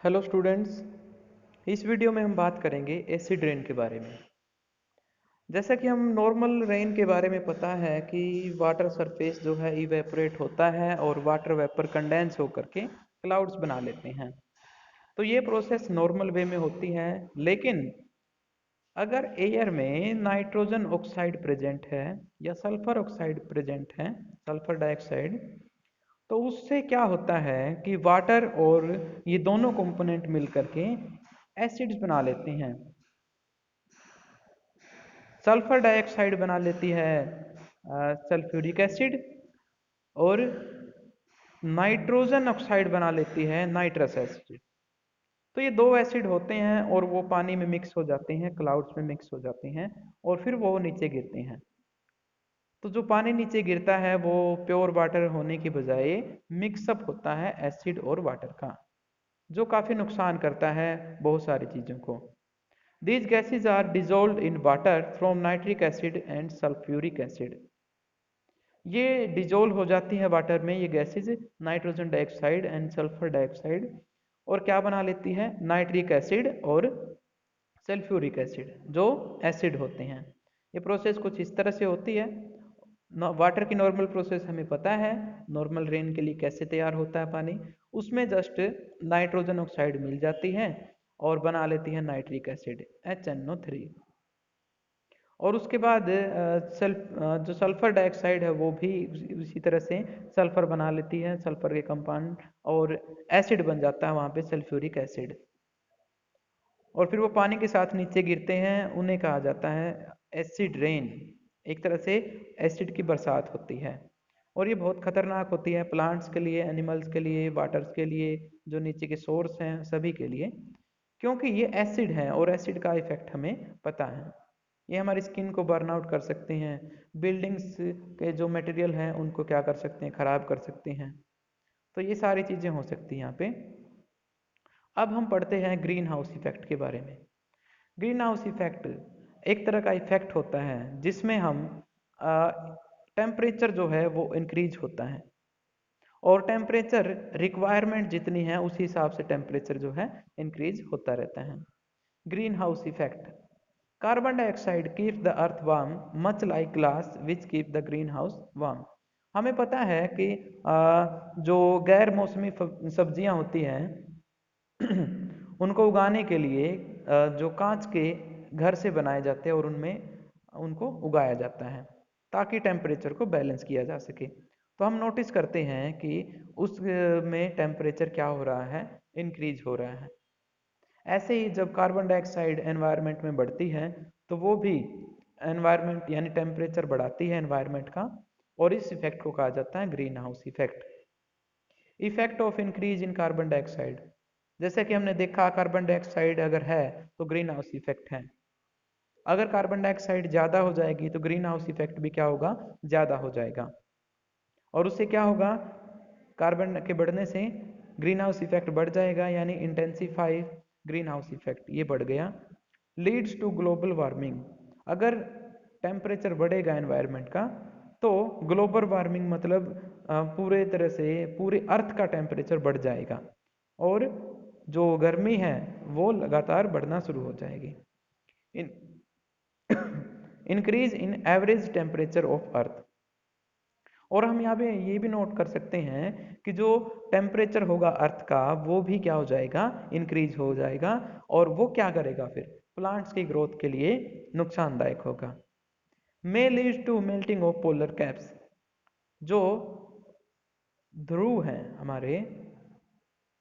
Hello students. इस video में हम बात करेंगे एसिड रेन के बारे में। जैसा कि हम नॉर्मल रेन के बारे में पता है कि वाटर सरफेस जो है इवेपोरेट होता है और वाटर वेपर कंडेंस होकर के क्लाउड्स बना लेते हैं। तो ये प्रोसेस नॉर्मल वे में होती है, लेकिन अगर एयर में नाइट्रोजन ऑक्साइड प्रेजेंट है या सल्फर ऑक्साइड प्रेजेंट है, सल्फर डाइऑक्साइड, तो उससे क्या होता है कि वाटर और ये दोनों कंपोनेंट मिलकर के एसिड्स बना लेते हैं। सल्फर डाइऑक्साइड बना लेती है सल्फ्यूरिक एसिड, और नाइट्रोजन ऑक्साइड बना लेती है नाइट्रस एसिड। तो ये दो एसिड होते हैं और वो पानी में मिक्स हो जाते हैं, क्लाउड्स में मिक्स हो जाते हैं और फिर वो नीचे गिरते हैं। तो जो पानी नीचे गिरता है वो प्योर वाटर होने की बजाय मिक्सअप होता है एसिड और वाटर का, जो काफ़ी नुकसान करता है बहुत सारी चीज़ों को। These gases are dissolved in water from nitric acid and sulfuric acid. ये डिजोल्व हो जाती है वाटर में ये gases, nitrogen dioxide and sulphur dioxide, और क्या बना लेती है नाइट्रिक एसिड और सल्फ्यूरिक एसिड, जो एसिड होते हैं। ये प्रोसेस कुछ इस तरह से होती है। वाटर की नॉर्मल प्रोसेस हमें पता है, नॉर्मल रेन के लिए कैसे तैयार होता है पानी। उसमें जस्ट नाइट्रोजन ऑक्साइड मिल जाती है और बना लेती है नाइट्रिक एसिड HNO3। और उसके बाद जो सल्फर डाइऑक्साइड है वो भी उसी तरह से सल्फर बना लेती है, सल्फर के कंपाउंड, और एसिड बन जाता है वहाँ पे सल्फ्यूरिक एसिड। और फिर वो पानी के साथ नीचे गिरते हैं, उन्हें कहा जाता है एसिड रेन। एक तरह से एसिड की बरसात होती है और ये बहुत खतरनाक होती है प्लांट्स के लिए, एनिमल्स के लिए, वाटर्स के लिए, जो नीचे के सोर्स हैं सभी के लिए, क्योंकि ये एसिड है और एसिड का इफेक्ट हमें पता है। ये हमारी स्किन को बर्न आउट कर सकते हैं, बिल्डिंग्स के जो मटेरियल हैं उनको क्या कर सकते हैं, ख़राब कर सकते हैं। तो ये सारी चीज़ें हो सकती हैं यहाँ पे। अब हम पढ़ते हैं ग्रीन हाउस इफेक्ट के बारे में। ग्रीन हाउस इफेक्ट एक तरह का इफेक्ट होता है जिसमें हम टेम्परेचर जो है वो इंक्रीज होता है, और टेम्परेचर रिक्वायरमेंट जितनी है उसी हिसाब से टेम्परेचर जो है इंक्रीज होता रहता है। Green house effect, carbon dioxide keeps the earth warm much like glass which keep the green house warm. हमें पता है कि जो गैर मौसमी सब्जियां होती हैं उनको उगाने के लिए जो कांच के घर से बनाए जाते हैं और उनमें उनको उगाया जाता है ताकि टेम्परेचर को बैलेंस किया जा सके। तो हम नोटिस करते हैं कि उस में टेम्परेचर क्या हो रहा है, इंक्रीज हो रहा है। ऐसे ही जब कार्बन डाइऑक्साइड एनवायरनमेंट में बढ़ती है तो वो भी एनवायरनमेंट यानी टेम्परेचर बढ़ाती है एनवायरनमेंट का, और इस इफेक्ट को कहा जाता है green house effect. Effect of increase in carbon dioxide, जैसे कि हमने देखा कार्बन डाइऑक्साइड अगर है तो ग्रीन हाउस इफेक्ट है। अगर कार्बन डाइऑक्साइड ज़्यादा हो जाएगी तो ग्रीन हाउस इफेक्ट भी क्या होगा, ज़्यादा हो जाएगा। और उससे क्या होगा, कार्बन के बढ़ने से ग्रीन हाउस इफेक्ट बढ़ जाएगा, यानी इंटेंसिफाई ग्रीन हाउस इफेक्ट, ये बढ़ गया। लीड्स टू ग्लोबल वार्मिंग, अगर टेम्परेचर बढ़ेगा एनवायरनमेंट का तो ग्लोबल वार्मिंग मतलब पूरे तरह से पूरे अर्थ का टेम्परेचर बढ़ जाएगा और जो गर्मी है वो लगातार बढ़ना शुरू हो जाएगी। In increase in average temperature of earth, और हम यहाँ पे ये भी नोट कर सकते हैं कि जो टेम्परेचर होगा अर्थ का वो भी क्या हो जाएगा, इंक्रीज हो जाएगा, और वो क्या करेगा फिर प्लांट्स की ग्रोथ के लिए नुकसानदायक होगा। May lead to melting of polar caps, जो ध्रुव हैं हमारे,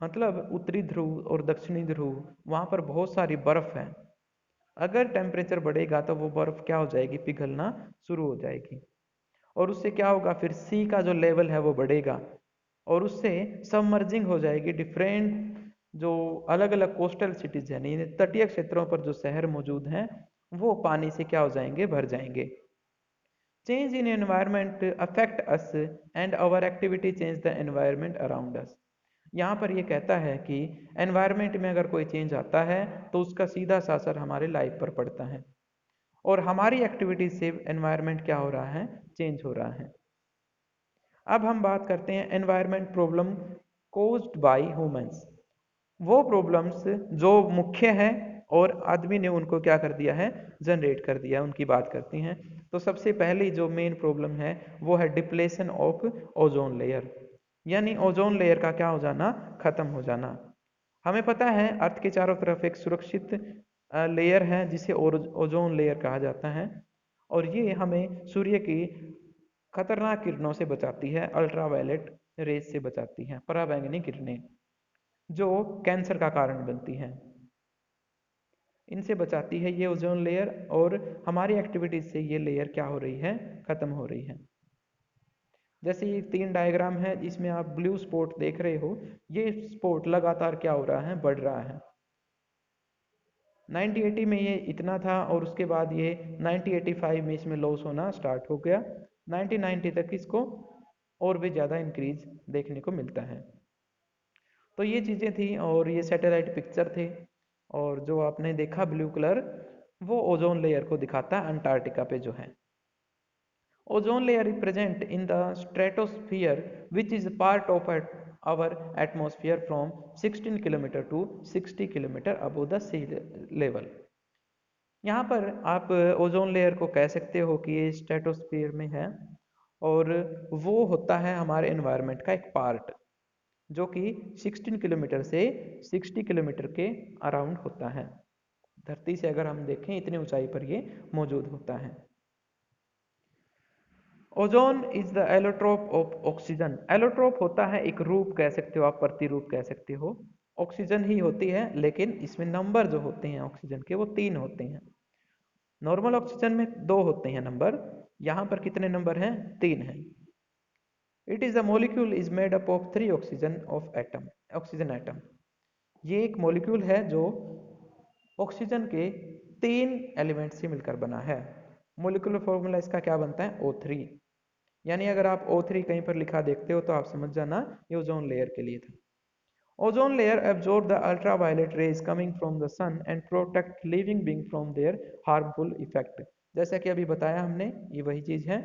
मतलब उत्तरी ध्रुव और दक्षिणी ध्रुव, वहाँ पर बहुत सारी बर्फ है। अगर टेम्परेचर बढ़ेगा तो वो बर्फ क्या हो जाएगी, पिघलना शुरू हो जाएगी, और उससे क्या होगा फिर सी का जो लेवल है वो बढ़ेगा और उससे सबमर्जिंग हो जाएगी डिफरेंट जो अलग अलग कोस्टल सिटीज है, यानी तटीय क्षेत्रों पर जो शहर मौजूद हैं वो पानी से क्या हो जाएंगे, भर जाएंगे। Change in environment affect us and our activity change the environment around us. यहाँ पर ये कहता है कि एनवायरनमेंट में अगर कोई चेंज आता है तो उसका सीधा सा असर हमारे लाइफ पर पड़ता है, और हमारी एक्टिविटी से एनवायरनमेंट क्या हो रहा है, चेंज हो रहा है। अब हम बात करते हैं environment problem caused by humans. वो प्रॉब्लम्स जो मुख्य हैं और आदमी ने उनको क्या कर दिया है, जनरेट कर दिया, उनकी बात करते हैं। तो सबसे पहली जो मेन प्रॉब्लम है वो है डिप्लेशन ऑफ ओजोन लेयर, यानी ओजोन लेयर का क्या हो जाना, खत्म हो जाना। हमें पता है अर्थ के चारों तरफ एक सुरक्षित लेयर है जिसे ओजोन लेयर कहा जाता है, और ये हमें सूर्य की खतरनाक किरणों से बचाती है, अल्ट्रावायलेट रेज से बचाती है, पराबैंगनी किरणें जो कैंसर का कारण बनती हैं, इनसे बचाती है ये ओजोन लेयर। और हमारी एक्टिविटीज से ये लेयर क्या हो रही है, खत्म हो रही है। जैसे ये 3 डायग्राम है, इसमें आप ब्लू स्पॉट देख रहे हो, ये स्पॉट लगातार क्या हो रहा है, बढ़ रहा है। 1980 में ये इतना था और उसके बाद ये 1985 में इसमें लॉस होना स्टार्ट हो गया। 1990 तक इसको और भी ज़्यादा इंक्रीज देखने को मिलता है। तो ये चीज़ें थी और ये सैटेलाइट पिक्चर थे, और जो आपने देखा ब्लू कलर, वो ओजोन लेयर को दिखाता है अंटार्कटिका पे जो है। Ozone layer is present in the stratosphere, which is part of our atmosphere from 16 km to 60 km above the sea level। यहाँ पर आप ओजोन लेयर को कह सकते हो कि ये स्ट्रेटोस्फीयर में है, और वो होता है हमारे एनवायरनमेंट का एक पार्ट, जो कि 16 किलोमीटर से 60 किलोमीटर के अराउंड होता है। धरती से अगर हम देखें इतनी ऊंचाई पर ये मौजूद होता है। Ozone is the allotrope of oxygen. Allotrope होता है एक रूप कह सकते हो आप, प्रतिरूप कह सकते हो। ऑक्सीजन ही होती है, लेकिन इसमें नंबर जो होते हैं ऑक्सीजन के वो 3 होते हैं। नॉर्मल ऑक्सीजन में 2 होते हैं नंबर, यहाँ पर कितने नंबर हैं, 3 हैं। It is the molecule is made up of 3 oxygen of atom, oxygen atom. ये एक मॉलिक्यूल है जो ऑक्सीजन के 3 एलिमेंट से मिलकर बना है। मॉलिक्यूलर फॉर्मूला इसका क्या बनता है, O3। यानी अगर आप O3 कहीं पर लिखा देखते हो तो आप समझ जाना ये ओजोन लेयर के लिए था। Ozone layer absorb the ultraviolet rays coming from the sun and protect living being from their harmful effect. जैसा कि अभी बताया हमने, ये वही चीज है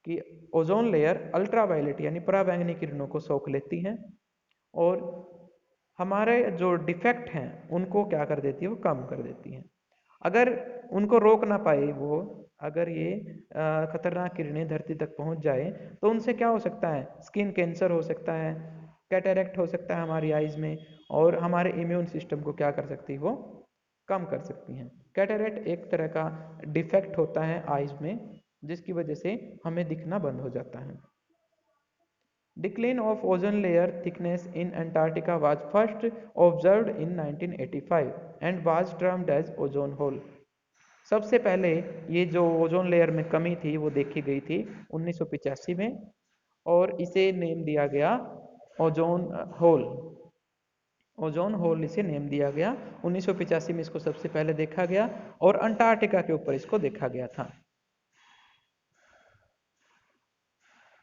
कि ओजोन लेयर अल्ट्रावायलेट यानी पराबैंगनी किरणों को सोख लेती है, और हमारे जो डिफेक्ट हैं उनको क्या कर देती है, वो कम कर देती है। अगर उनको रोक ना पाए वो, अगर ये खतरनाक किरणें धरती तक पहुंच जाए तो उनसे क्या हो सकता है, स्किन कैंसर हो सकता है, कैटेरेक्ट हो सकता है हमारी आइज में, और हमारे इम्यून सिस्टम को क्या कर सकती है, वो कम कर सकती हैं। कैटेरेक्ट एक तरह का डिफेक्ट होता है आइज में, जिसकी वजह से हमें दिखना बंद हो जाता है। Decline of ozone layer thickness in Antarctica was first observed in 1985 and was termed as ozone hole। सबसे पहले ये जो ओजोन लेयर में कमी थी वो देखी गई थी 1985 में, और इसे नेम दिया गया ओजोन होल। ओजोन होल इसे नेम दिया गया। 1985 में इसको सबसे पहले देखा गया, और अंटार्कटिका के ऊपर इसको देखा गया था।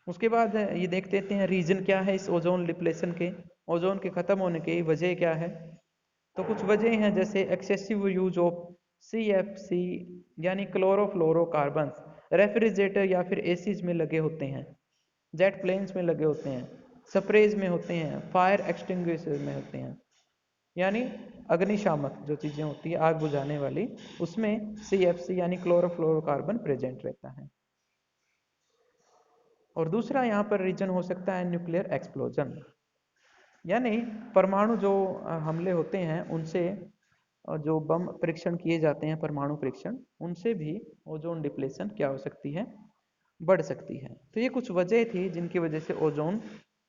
उसके बाद ये देख लेते हैं रीजन क्या है इस ओजोन डिप्लेशन के, ओजोन के खत्म होने की वजह क्या है। तो कुछ वजह हैं, जैसे एक्सेसिव यूज ऑफ CFC यानी क्लोरोफ्लोरोकार्बन्स, रेफ्रिजरेटर या फिर एसीज में लगे होते हैं, जेट प्लेन्स में लगे होते हैं, स्प्रेज में होते हैं, फायर एक्सटिंग्विशर में होते हैं, यानी अग्निशामक जो चीज़ें होती है आग बुझाने वाली, उसमें CFC यानी क्लोरोफ्लोरोकार्बन प्रेजेंट रहता है। और दूसरा यहाँ पर रीजन हो सकता है न्यूक्लियर एक्सप्लोजन, यानी परमाणु जो हमले होते हैं उनसे, जो बम परीक्षण किए जाते हैं, परमाणु परीक्षण, उनसे भी ओजोन डिप्लेशन क्या हो सकती है, बढ़ सकती है। तो ये कुछ वजह थी जिनकी वजह से ओजोन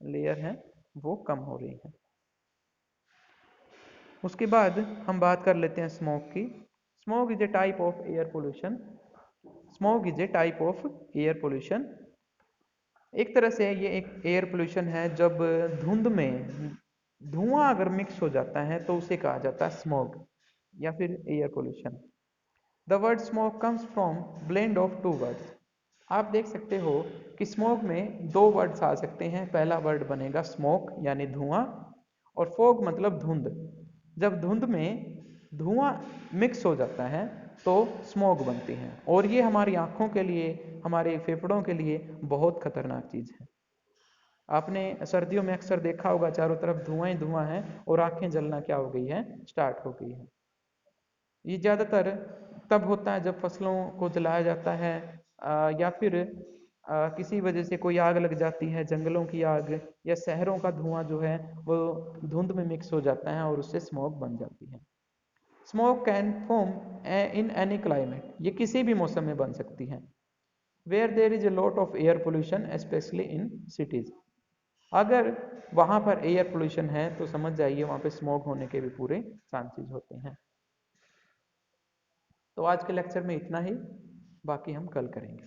लेयर है वो कम हो रही है। उसके बाद हम बात कर लेते हैं स्मोक की। Smoke is a type of air pollution. Smoke is a type of air pollution. एक तरह से ये एक एयर पोल्यूशन है। जब धुंध में धुआं अगर मिक्स हो जाता है तो उसे कहा जाता है स्मोक या फिर air pollution. The word smoke comes from blend of 2 words. आप देख सकते हो कि स्मोक में 2 वर्ड्स आ सकते हैं। पहला वर्ड बनेगा स्मोक यानी धुआं, और फोग मतलब धुंध। जब धुंध में धुआं मिक्स हो जाता है तो स्मोक बनती है, और ये हमारी आँखों के लिए, हमारे फेफड़ों के लिए बहुत खतरनाक चीज़ है। आपने सर्दियों में अक्सर देखा होगा चारों तरफ धुआं ही धुआं है और आंखें जलना क्या हो गई है, स्टार्ट हो गई है। ये ज़्यादातर तब होता है जब फसलों को जलाया जाता है, या फिर किसी वजह से कोई आग लग जाती है, जंगलों की आग, या शहरों का धुआं जो है वो धुंध में मिक्स हो जाता है और उससे स्मोक बन जाती है। Smoke can form in any climate, ये किसी भी मौसम में बन सकती है। Where there is a lot of air pollution especially in cities, अगर वहाँ पर एयर पोल्यूशन है तो समझ जाइए वहाँ पे स्मोक होने के भी पूरे चांसेस होते हैं। तो आज के लेक्चर में इतना ही, बाकी हम कल करेंगे।